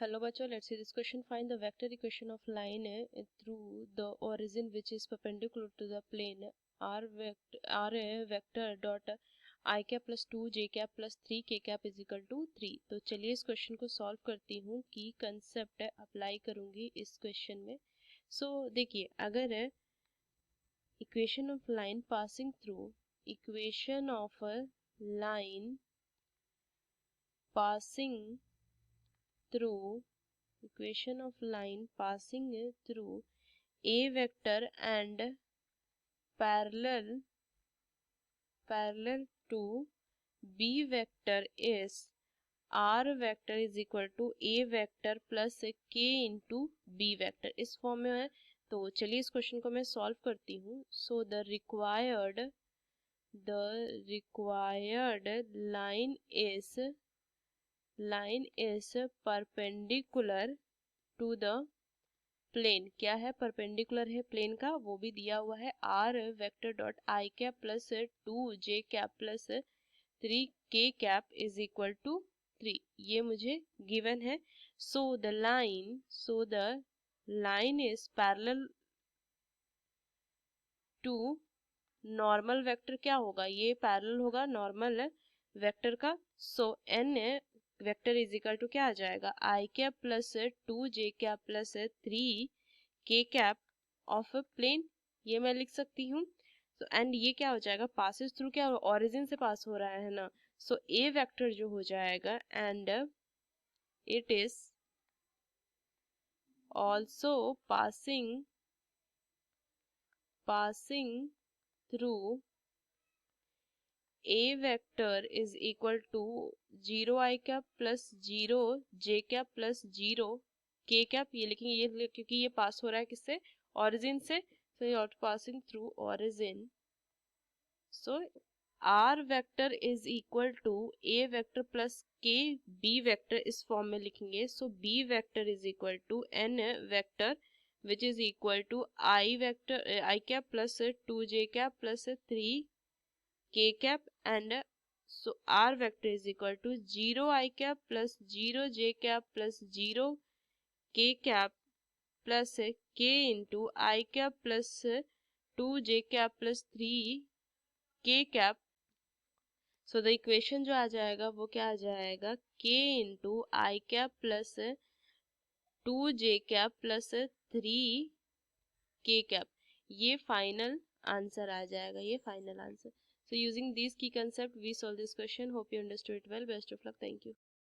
Hello bachcho, let's see this question. Find the vector equation of line through the origin which is perpendicular to the plane r a vector dot I cap plus 2 j cap plus 3 k cap is equal to 3. तो चलिए इस question को solve करती हूँ कि concept apply करूँगी इस question में. सो देखिए, अगर equation of line passing through equation of line passing through equation of line passing through a vector and parallel to b vector is r vector is equal to a vector plus k into b vector. इस form में है. तो चलिए इस question को मैं solve करती हूँ. So the required line is perpendicular to the plane. क्या है? परपेंडिकुलर है प्लेन का, वो भी दिया हुआ है. R vector dot i cap plus 2 j cap plus 3 k cap is equal to 3. ये मुझे गिवन है. So the line is parallel to normal vector. क्या होगा? ये पैरेलल होगा नॉर्मल वेक्टर का. So n vector is equal to क्या आ जाएगा? I cap plus 2 j cap plus 3 k cap of plane. ये मैं लिख सकती हूँ. तो एंड ये क्या हो जाएगा? Passes through. क्या ओरिजिन से पास हो रहा है ना. सो ए वेक्टर जो हो जाएगा and it is also passing through a vector is equal to 0 i cap plus 0 j cap plus 0 k cap. ये लिखेंगे, ये क्योंकि ये पास हो रहा है किससे? ऑरिजिन से. so you are passing through origin. so r vector is equal to a vector plus k b vector इस फॉर्म में लिखेंगे. so b vector is equal to n vector which is equal to I vector I cap plus 2 j cap plus 3 k cap and so r vector is equal to 0 I cap plus 0 j cap plus 0 k cap plus k into I cap plus 2 j cap plus 3 k cap. so the equation जो आ जाएगा वो क्या आ जाएगा? k into I cap plus 2 j cap plus 3 k cap. ये final answer आ जाएगा. ये final answer. So using these key concepts, we solve this question. Hope you understood it well. Best of luck. Thank you.